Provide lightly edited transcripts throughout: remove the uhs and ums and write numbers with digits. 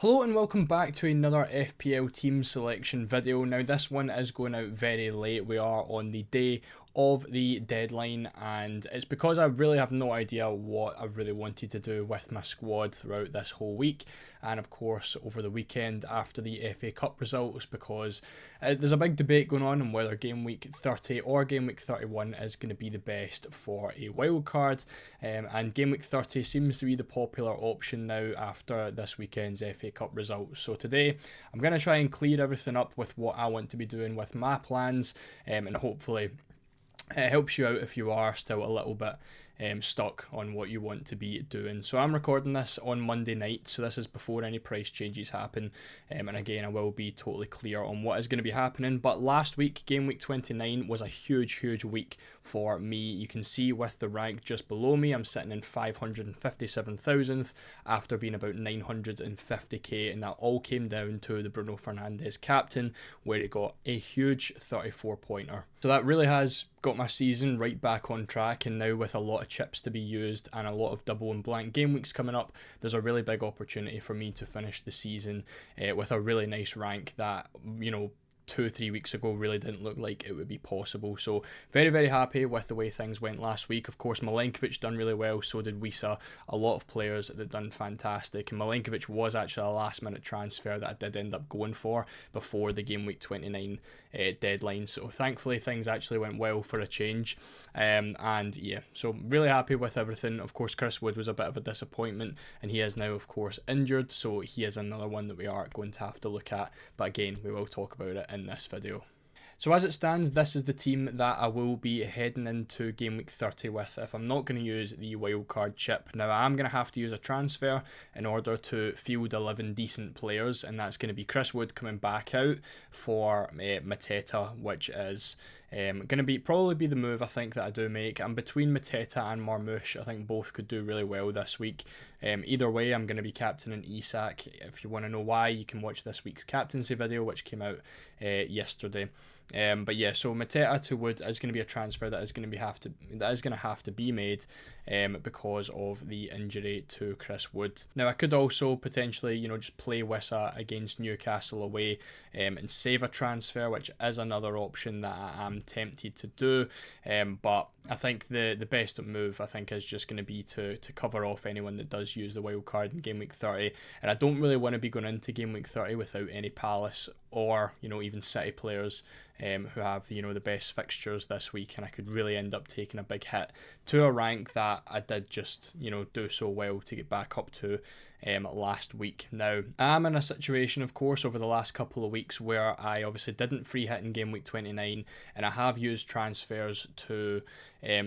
Hello and welcome back to another FPL team selection video. Now this one is going out very late. We are on the day of the deadline and it's because I really have no idea what I really wanted to do with my squad throughout this whole week, and of course over the weekend after the FA Cup results, because there's a big debate going on whether game week 30 or game week 31 is going to be the best for a wildcard, and game week 30 seems to be the popular option now after this weekend's FA Cup results. So today I'm going to try and clear everything up with what I want to be doing with my plans, and hopefully it helps you out if you are still a little bit stuck on what you want to be doing. So I'm recording this on Monday night, so this is before any price changes happen, and again I will be totally clear on what is going to be happening. But last week, game week 29, was a huge week for me. You can see with the rank just below me, I'm sitting in 557,000th after being about 950k, and that all came down to the Bruno Fernandes captain, where he got a huge 34 pointer. So that really has got my season right back on track, and now with a lot of chips to be used and a lot of double and blank game weeks coming up, there's a really big opportunity for me to finish the season with a really nice rank that, you know, 2-3 weeks ago really didn't look like it would be possible. So very happy with the way things went last week. Of course, Milenkovic done really well, so did Wisa. A lot of players that done fantastic, and Milenkovic was actually a last minute transfer that I did end up going for before the game week 29 deadline, so thankfully things actually went well for a change, and yeah, so really happy with everything. Of course, Chris Wood was a bit of a disappointment, and he is now of course injured, so he is another one that we are going to have to look at, but again we will talk about it in this video. So as it stands, this is the team that I will be heading into game week 30 with if I'm not going to use the wildcard chip. Now I am going to have to use a transfer in order to field 11 decent players, and that's going to be Chris Wood coming back out for Mateta, which is going to probably be the move I think that I do make. I'm between Mateta and Marmoush. I think both could do really well this week. Either way, I'm going to be captaining Isak. If you want to know why, you can watch this week's captaincy video, which came out yesterday. But yeah, so Mateta to Wood is going to be a transfer that is going to have to be made because of the injury to Chris Wood. Now I could also potentially, you know, just play Wissa against Newcastle away and save a transfer, which is another option that I am tempted to do. But I think the best move I think is just going to be to cover off anyone that does use the wild card in game week 30, and I don't really want to be going into game week 30 without any Palace or, you know, even City players who have, you know, the best fixtures this week, and I could really end up taking a big hit to a rank that I did just, you know, do so well to get back up to last week. Now I'm in a situation, of course, over the last couple of weeks where I obviously didn't free hit in game week 29, and I have used transfers to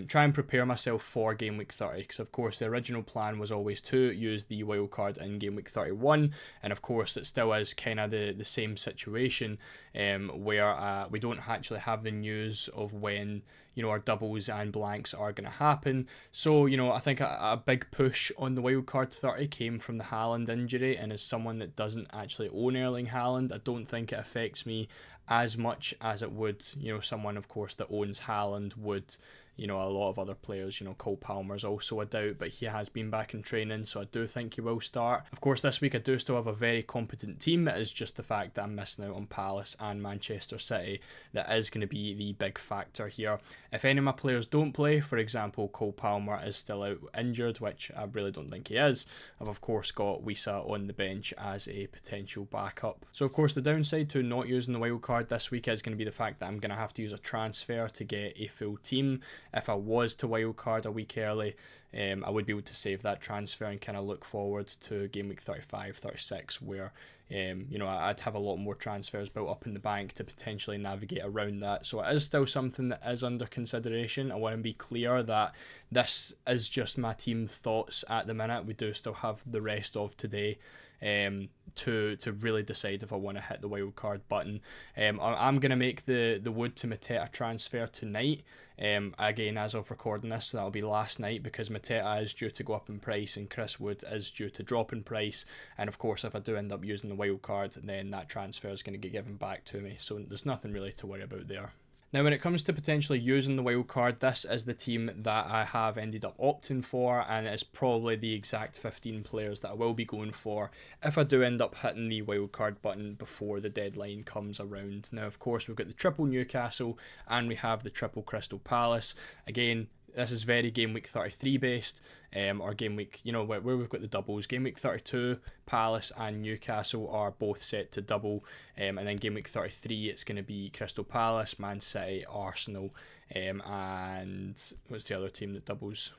try and prepare myself for game week 30, because of course the original plan was always to use the wildcard in game week 31, and of course it still is kind of the same situation where we don't actually have the news of when, you know, our doubles and blanks are going to happen. So, you know, I think a big push on the wildcard 30 came from the Haaland injury, and as someone that doesn't actually own Erling Haaland, I don't think it affects me as much as it would, you know, someone of course that owns Haaland would. You know, a lot of other players, you know, Cole Palmer's also a doubt, but he has been back in training, so I do think he will start. Of course, this week I do still have a very competent team. It is just the fact that I'm missing out on Palace and Manchester City that is going to be the big factor here. If any of my players don't play, for example, Cole Palmer is still out injured, which I really don't think he is, I've of course got Wisa on the bench as a potential backup. So of course the downside to not using the wildcard this week is going to be the fact that I'm going to have to use a transfer to get a full team. If I was to wildcard a week early, I would be able to save that transfer and kind of look forward to game week 35, 36, where you know, I'd have a lot more transfers built up in the bank to potentially navigate around that. So it is still something that is under consideration. I want to be clear that this is just my team thoughts at the minute. We do still have the rest of today to really decide if I want to hit the wildcard button. I'm going to make the Wood to Mateta transfer tonight. Again, as of recording this, so that'll be last night, because Mateta is due to go up in price and Chris Wood is due to drop in price, and of course if I do end up using the wildcard, then that transfer is going to get given back to me, so there's nothing really to worry about there. Now, when it comes to potentially using the wildcard, this is the team that I have ended up opting for, and it's probably the exact 15 players that I will be going for if I do end up hitting the wildcard button before the deadline comes around. Now, of course, we've got the triple Newcastle and we have the triple Crystal Palace. Again, this is very game week 33 based, or game week, where we've got the doubles. Game week 32, Palace and Newcastle are both set to double, and then game week 33, it's going to be Crystal Palace, Man City, Arsenal, and what's the other team that doubles?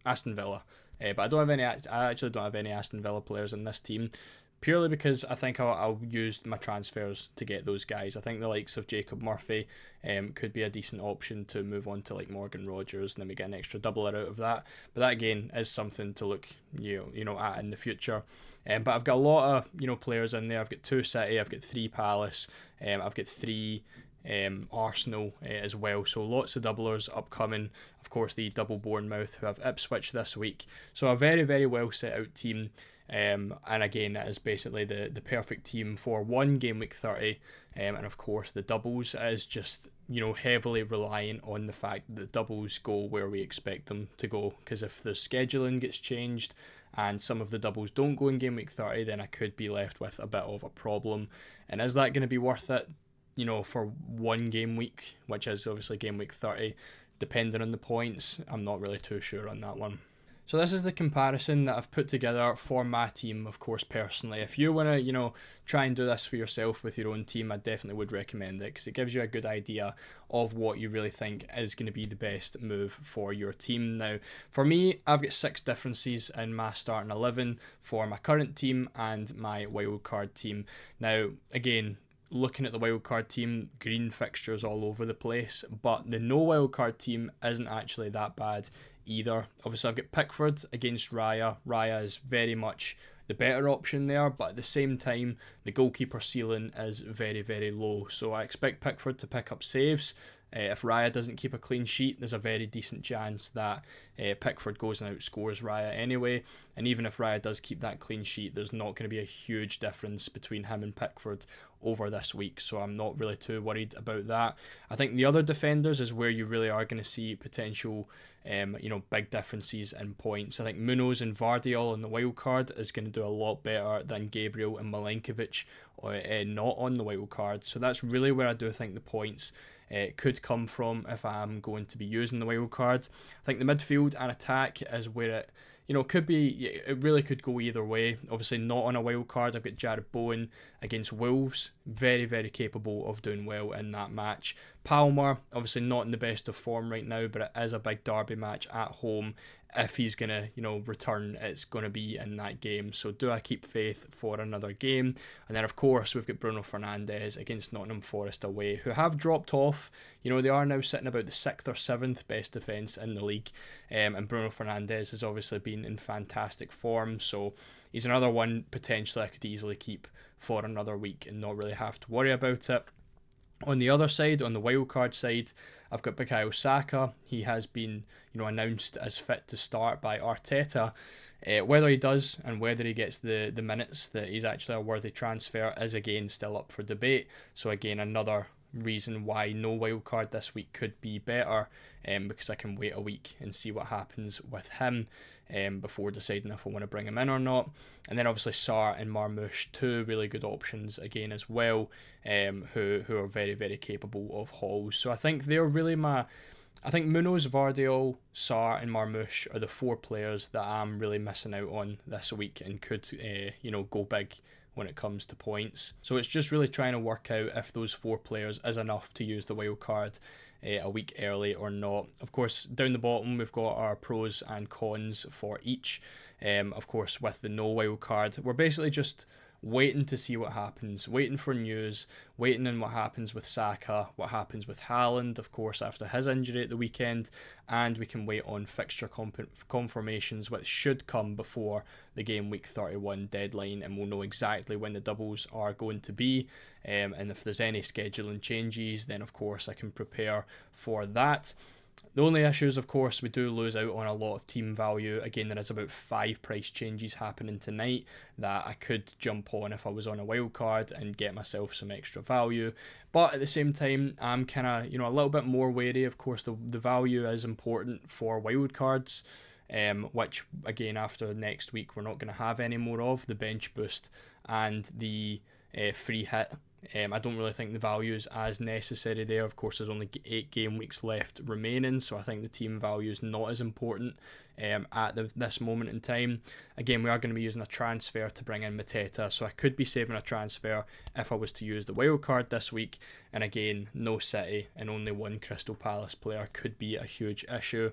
Aston Villa. But I actually don't have any Aston Villa players in this team, purely because I think I'll use my transfers to get those guys. I think the likes of Jacob Murphy could be a decent option to move on to like Morgan Rogers, and then we get an extra doubler out of that. But that again is something to look at in the future. But I've got a lot of players in there. I've got 2 City, I've got 3 Palace, I've got 3 Arsenal as well, so lots of doublers upcoming. Of course, the double Bournemouth, who have Ipswich this week, so a very, very well set out team. And again, that is basically the perfect team for one game week 30. And of course, the doubles is just heavily reliant on the fact that the doubles go where we expect them to go. Because if the scheduling gets changed and some of the doubles don't go in game week 30, then I could be left with a bit of a problem. And is that going to be worth it? For one game week, which is obviously game week 30, depending on the points, I'm not really too sure on that one. So this is the comparison that I've put together for my team, of course, personally. If you want to, try and do this for yourself with your own team, I definitely would recommend it, because it gives you a good idea of what you really think is going to be the best move for your team. Now, for me, I've got 6 differences in my starting 11 for my current team and my wildcard team. Now, again, looking at the wildcard team, green fixtures all over the place, but the no wildcard team isn't actually that bad either. Obviously, I've got Pickford against Raya. Raya is very much the better option there, but at the same time, the goalkeeper ceiling is very, very low. So I expect Pickford to pick up saves. If Raya doesn't keep a clean sheet, there's a very decent chance that Pickford goes and outscores Raya anyway. And even if Raya does keep that clean sheet, there's not going to be a huge difference between him and Pickford over this week, so I'm not really too worried about that. I think the other defenders is where you really are going to see potential big differences in points. I think Munoz and Vardiol on the wild card is going to do a lot better than Gabriel and Milenkovic not on the wild card. So that's really where I do think the points could come from if I'm going to be using the wild card. I think the midfield and attack is where it could be, it really could go either way. Obviously not on a wild card. I've got Jared Bowen against Wolves, very, very capable of doing well in that match. Palmer, obviously not in the best of form right now, but it is a big derby match at home. If he's going to, return, it's going to be in that game. So do I keep faith for another game? And then, of course, we've got Bruno Fernandes against Nottingham Forest away, who have dropped off. They are now sitting about the 6th or 7th best defence in the league. And Bruno Fernandes has obviously been in fantastic form. So he's another one potentially I could easily keep for another week and not really have to worry about it. On the other side, on the wildcard side, I've got Bukayo Saka. He has been, announced as fit to start by Arteta. Whether he does and whether he gets the minutes that he's actually a worthy transfer is again still up for debate. So again, another reason why no wildcard this week could be better, because I can wait a week and see what happens with him before deciding if I want to bring him in or not. And then obviously Sarr and Marmoush, 2 really good options again as well, who are very, very capable of hauls. So I think they're really I think Munoz, Vardiol, Sarr and Marmoush are the 4 players that I'm really missing out on this week and could go big when it comes to points. So it's just really trying to work out if those 4 players is enough to use the wild card a week early or not. Of course, down the bottom we've got our pros and cons for each. Of course, with the no wild card, we're basically just waiting to see what happens, waiting for news, waiting on what happens with Saka, what happens with Haaland, of course, after his injury at the weekend, and we can wait on fixture confirmations, which should come before the game week 31 deadline, and we'll know exactly when the doubles are going to be, and if there's any scheduling changes, then of course I can prepare for that. The only issue is, of course, we do lose out on a lot of team value. Again, there is about 5 price changes happening tonight that I could jump on if I was on a wild card and get myself some extra value. But at the same time, I'm kind of, a little bit more wary. Of course, the value is important for wild cards, which, again, after next week, we're not going to have any more of. The bench boost and the free hit. I don't really think the value is as necessary there. Of course, there's only 8 game weeks left remaining, so I think the team value is not as important at this moment in time. Again, we are going to be using a transfer to bring in Mateta, so I could be saving a transfer if I was to use the wild card this week. And again, no City and only 1 Crystal Palace player could be a huge issue.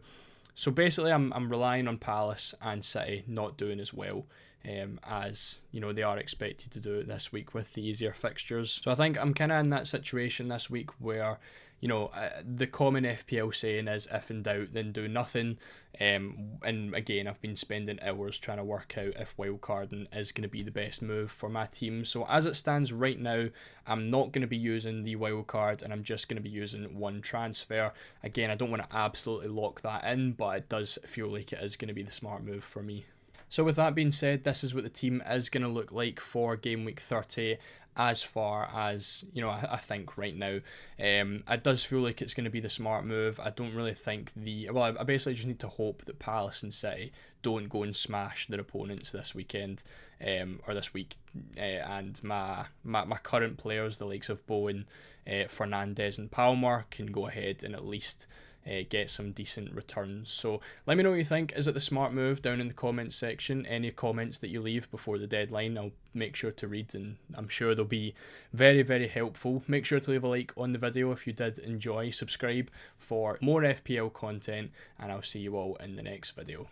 So basically, I'm relying on Palace and City not doing as well as they are expected to do this week with the easier fixtures. So I think I'm kind of in that situation this week where the common FPL saying is, if in doubt then do nothing, and again, I've been spending hours trying to work out if wildcarding is going to be the best move for my team. So as it stands right now, I'm not going to be using the wildcard, and I'm just going to be using 1 transfer. Again, I don't want to absolutely lock that in, but it does feel like it is going to be the smart move for me. So with that being said, this is what the team is going to look like for game week 30 as far as, I think right now. It does feel like it's going to be the smart move. I don't really think I basically just need to hope that Palace and City don't go and smash their opponents this weekend or this week. And my current players, the likes of Bowen, Fernandes and Palmer, can go ahead and at least get some decent returns. So let me know what you think. Is it the smart move? Down in the comments section. Any comments that you leave before the deadline, I'll make sure to read, and I'm sure they'll be very, very helpful. Make sure to leave a like on the video if you did enjoy. Subscribe for more FPL content, and I'll see you all in the next video.